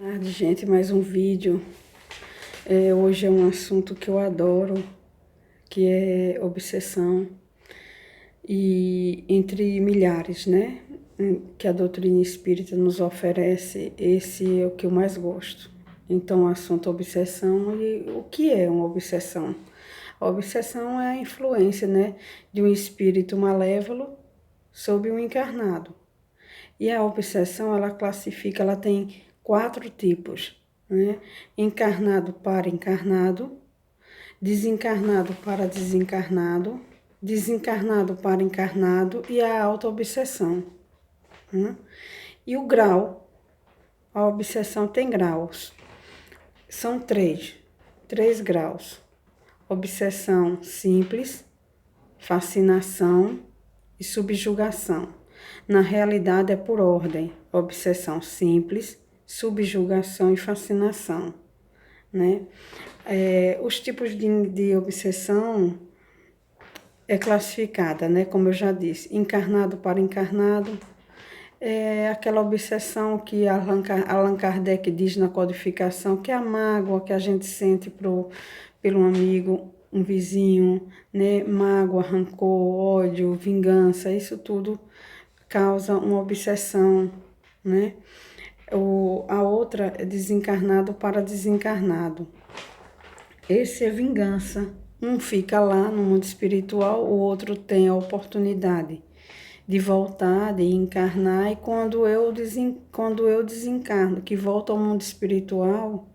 Boa tarde, gente, mais um vídeo. Hoje é um assunto que eu adoro, que é obsessão, e entre milhares, né, que a doutrina espírita nos oferece, esse é o que eu mais gosto. Então, o assunto obsessão. E o que é uma obsessão? A obsessão é a influência, né, de um espírito malévolo sobre um encarnado. E a obsessão, ela classifica, ela tem 4 tipos, né? Encarnado para encarnado, desencarnado para desencarnado, desencarnado para encarnado e a auto-obsessão, né? E o grau, a obsessão tem graus, são três graus. Obsessão simples, fascinação e subjugação. Na realidade é por ordem: obsessão simples, subjugação e fascinação, né? Os tipos de obsessão é classificada, né? Como eu já disse, encarnado para encarnado, é aquela obsessão que Allan Kardec diz na codificação, que é a mágoa que a gente sente pelo amigo, um vizinho, né? Mágoa, rancor, ódio, vingança, isso tudo causa uma obsessão, né? A outra é desencarnado para desencarnado. Esse é vingança. Um fica lá no mundo espiritual, o outro tem a oportunidade de voltar, de encarnar, e quando eu desencarno, que volto ao mundo espiritual,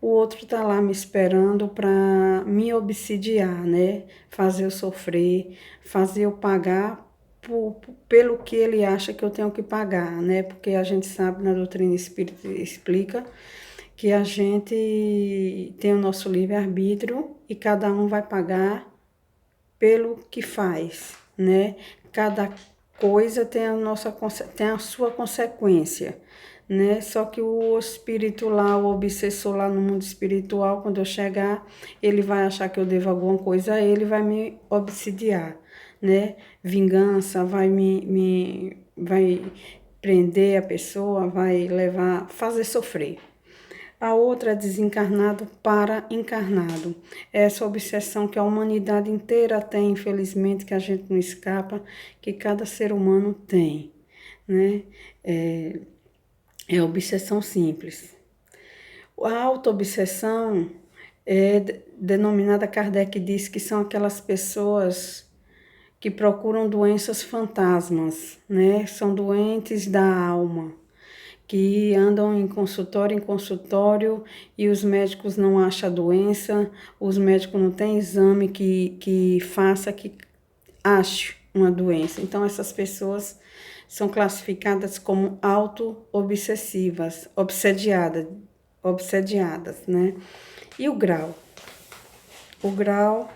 o outro tá lá me esperando para me obsidiar, né? Fazer eu sofrer, fazer eu pagar pelo que ele acha que eu tenho que pagar, né? Porque a gente sabe, na doutrina espírita explica que a gente tem o nosso livre-arbítrio e cada um vai pagar pelo que faz, né? Cada coisa tem a sua consequência, né? Só que o espírito lá, o obsessor lá no mundo espiritual, quando eu chegar, ele vai achar que eu devo alguma coisa a ele, vai me obsidiar, né? Vingança, vai prender a pessoa, vai levar, fazer sofrer. A outra é desencarnado para encarnado. Essa obsessão que a humanidade inteira tem, infelizmente, que a gente não escapa, que cada ser humano tem, né? É a obsessão simples. A auto-obsessão é denominada, Kardec diz que são aquelas pessoas que procuram doenças fantasmas, né? São doentes da alma, que andam em consultório e os médicos não acham a doença, os médicos não têm exame que faça, que ache uma doença. Então, essas pessoas são classificadas como auto-obsessivas, obsediadas, né? E o grau? O grau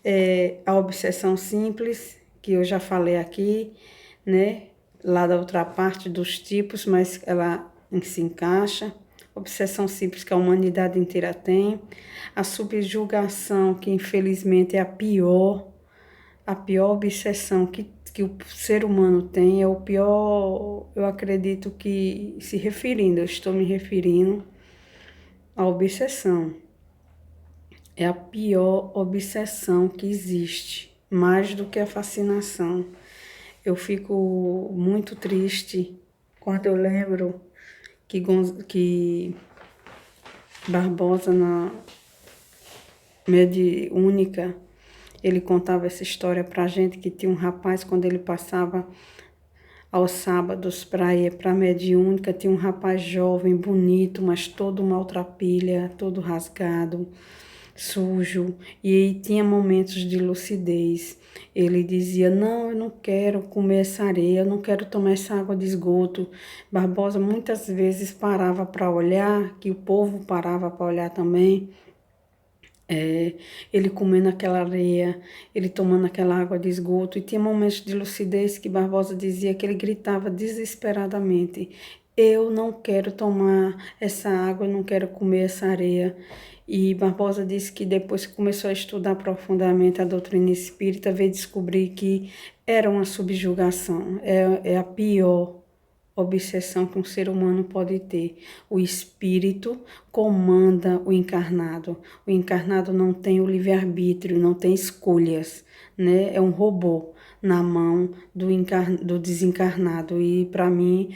é a obsessão simples, que eu já falei aqui, né? Lá da outra parte dos tipos, mas ela se encaixa. Obsessão simples que a humanidade inteira tem. A subjugação, que infelizmente é a pior obsessão que o ser humano tem, é o pior, eu acredito que, eu estou me referindo à obsessão. É a pior obsessão que existe, mais do que a fascinação. Eu fico muito triste quando eu lembro que Barbosa, na mediúnica, ele contava essa história pra gente, que tinha um rapaz, quando ele passava aos sábados para ir para a mediúnica, tinha um rapaz jovem, bonito, mas todo maltrapilha, todo rasgado, sujo, e aí tinha momentos de lucidez. Ele dizia: não, eu não quero comer essa areia, eu não quero tomar essa água de esgoto. Barbosa muitas vezes parava para olhar, que o povo parava para olhar também, ele comendo aquela areia, ele tomando aquela água de esgoto, e tinha momentos de lucidez que Barbosa dizia que ele gritava desesperadamente: eu não quero tomar essa água, eu não quero comer essa areia. E Barbosa disse que depois que começou a estudar profundamente a doutrina espírita, veio descobrir que era uma subjugação, é a pior obsessão que um ser humano pode ter. O espírito comanda o encarnado. O encarnado não tem o livre-arbítrio, não tem escolhas, né? É um robô na mão do desencarnado. E para mim,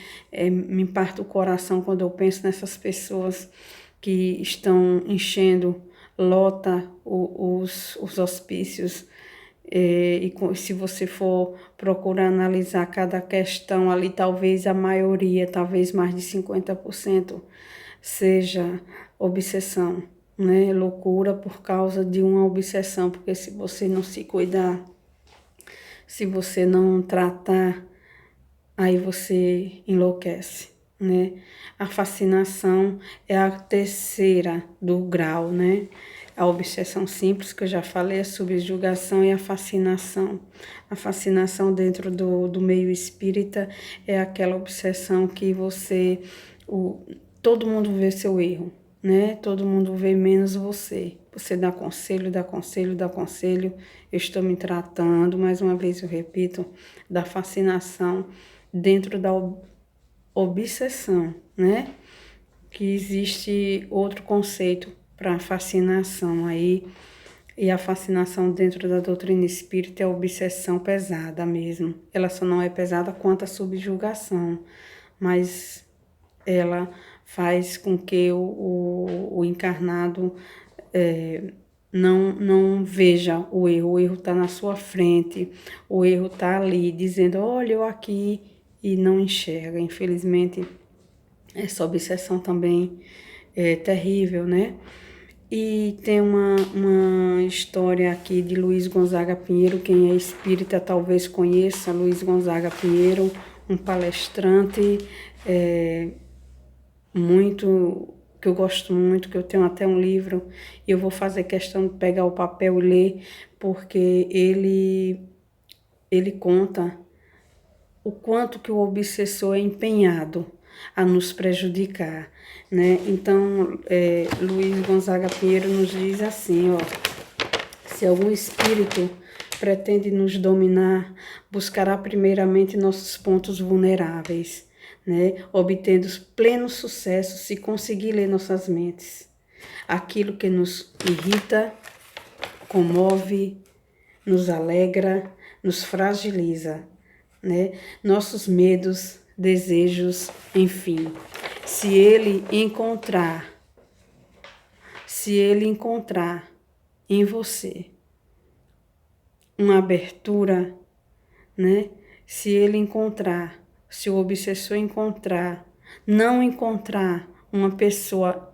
me parte o coração quando eu penso nessas pessoas que estão enchendo, lota os hospícios. Se você for procurar analisar cada questão ali, talvez a maioria, talvez mais de 50%, seja obsessão, né? Loucura por causa de uma obsessão, porque se você não se cuidar, se você não tratar, aí você enlouquece, né? A fascinação é a terceira do grau, né? A obsessão simples, que eu já falei, a subjugação e a fascinação. A fascinação dentro do meio espírita é aquela obsessão que todo mundo vê seu erro, né? Todo mundo vê menos você. Você dá conselho, dá conselho, dá conselho. Eu estou me tratando, mais uma vez eu repito, da fascinação dentro da obsessão, né? Que existe outro conceito para fascinação aí, e a fascinação dentro da doutrina espírita é a obsessão pesada mesmo. Ela só não é pesada quanto a subjugação, mas ela faz com que o encarnado não veja o erro está na sua frente, o erro está ali, dizendo, olha eu aqui, e não enxerga. Infelizmente, essa obsessão também é terrível, né? E tem uma história aqui de Luiz Gonzaga Pinheiro, quem é espírita talvez conheça Luiz Gonzaga Pinheiro, um palestrante muito, que eu gosto muito, que eu tenho até um livro, e eu vou fazer questão de pegar o papel e ler, porque ele conta o quanto que o obsessor é empenhado a nos prejudicar, né? Então, Luiz Gonzaga Pinheiro nos diz assim, ó, se algum espírito pretende nos dominar, buscará primeiramente nossos pontos vulneráveis, né? Obtendo pleno sucesso se conseguir ler nossas mentes. Aquilo que nos irrita, comove, nos alegra, nos fragiliza, né? Nossos medos, desejos, enfim. Se ele encontrar em você uma abertura, né? Se o obsessor não encontrar uma pessoa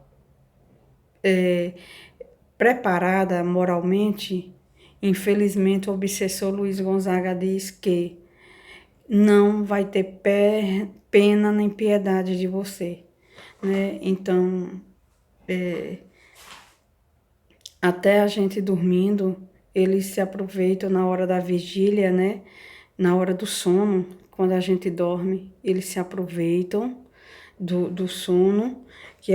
preparada moralmente, infelizmente o obsessor Luiz Gonzaga diz que não vai ter pena nem piedade de você, né? Então, até a gente dormindo, eles se aproveitam na hora da vigília, né? Na hora do sono, quando a gente dorme, eles se aproveitam do sono, que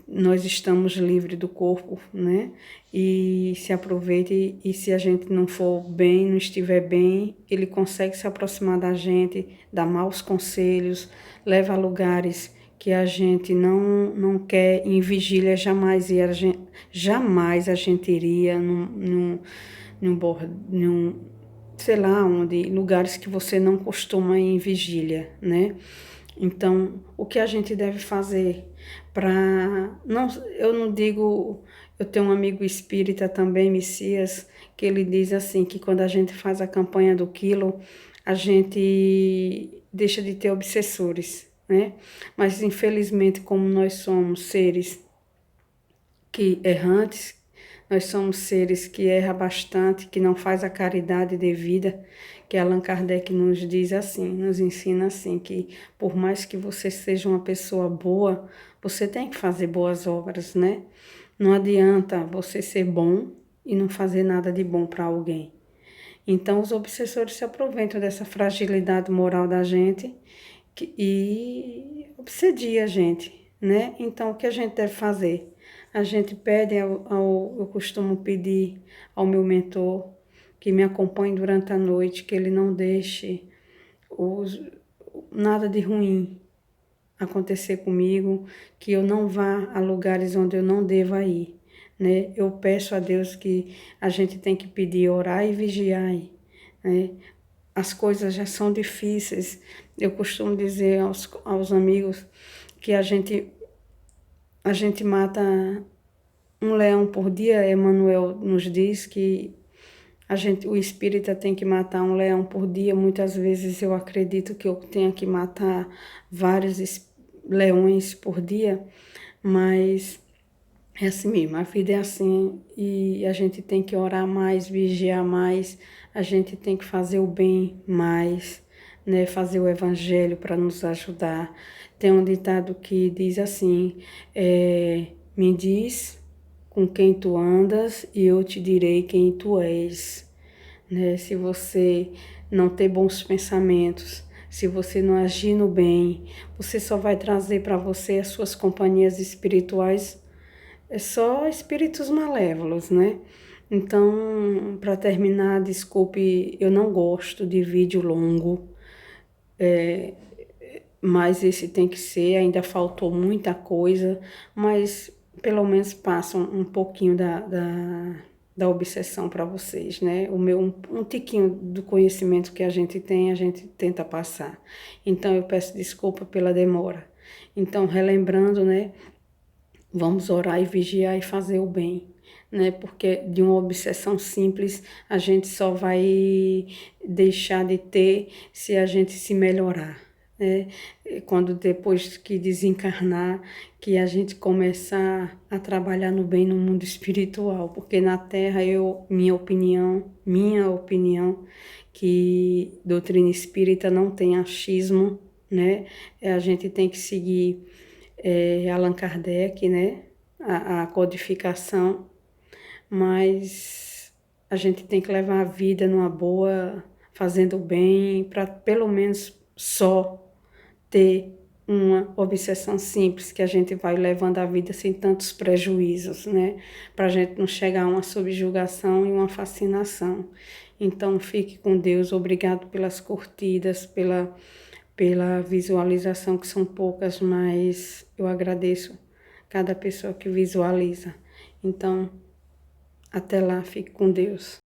nós estamos livres do corpo, né? E se aproveita, e se a gente não for bem, não estiver bem, ele consegue se aproximar da gente, dar maus conselhos, leva a lugares que a gente não quer. Em vigília jamais a gente iria sei lá onde, lugares que você não costuma ir em vigília, né? Então, o que a gente deve fazer para... eu não digo... Eu tenho um amigo espírita também, Messias, que ele diz assim, que quando a gente faz a campanha do quilo, a gente deixa de ter obsessores, né? Mas, infelizmente, como nós somos seres que errantes, nós somos seres que erram bastante, que não faz a caridade devida, que Allan Kardec nos diz assim, nos ensina assim, que por mais que você seja uma pessoa boa, você tem que fazer boas obras, né? Não adianta você ser bom e não fazer nada de bom para alguém. Então, os obsessores se aproveitam dessa fragilidade moral da gente e obsedia a gente, né? Então, o que a gente deve fazer? A gente pede eu costumo pedir ao meu mentor que me acompanhe durante a noite, que ele não deixe nada de ruim acontecer comigo, que eu não vá a lugares onde eu não deva ir, né? Eu peço a Deus que a gente tem que pedir, orar e vigiar, né? As coisas já são difíceis. Eu costumo dizer aos amigos que a gente mata um leão por dia. Emmanuel nos diz que o espírita tem que matar um leão por dia. Muitas vezes eu acredito que eu tenha que matar vários leões por dia, mas é assim mesmo, a vida é assim e a gente tem que orar mais, vigiar mais, a gente tem que fazer o bem mais, né? Fazer o evangelho para nos ajudar. Tem um ditado que diz assim, me diz com quem tu andas e eu te direi quem tu és, né? Se você não ter bons pensamentos, se você não agir no bem, você só vai trazer para você as suas companhias espirituais, é só espíritos malévolos, né? Então, para terminar, desculpe, eu não gosto de vídeo longo, mas esse tem que ser, ainda faltou muita coisa, mas pelo menos passam um pouquinho da obsessão para vocês, né? Um tiquinho do conhecimento que a gente tem, a gente tenta passar. Então, eu peço desculpa pela demora. Então, relembrando, né? Vamos orar e vigiar e fazer o bem, né? Porque de uma obsessão simples a gente só vai deixar de ter se a gente se melhorar, né? Quando depois que desencarnar, que a gente começar a trabalhar no bem no mundo espiritual, porque na Terra minha opinião, que doutrina espírita não tem achismo, né? A gente tem que seguir Allan Kardec, né? A codificação, mas a gente tem que levar a vida numa boa, fazendo bem, para pelo menos só ter uma obsessão simples, que a gente vai levando a vida sem tantos prejuízos, né? Para a gente não chegar a uma subjugação e uma fascinação. Então, fique com Deus. Obrigado pelas curtidas, pela visualização, que são poucas, mas eu agradeço cada pessoa que visualiza. Então, até lá, fique com Deus.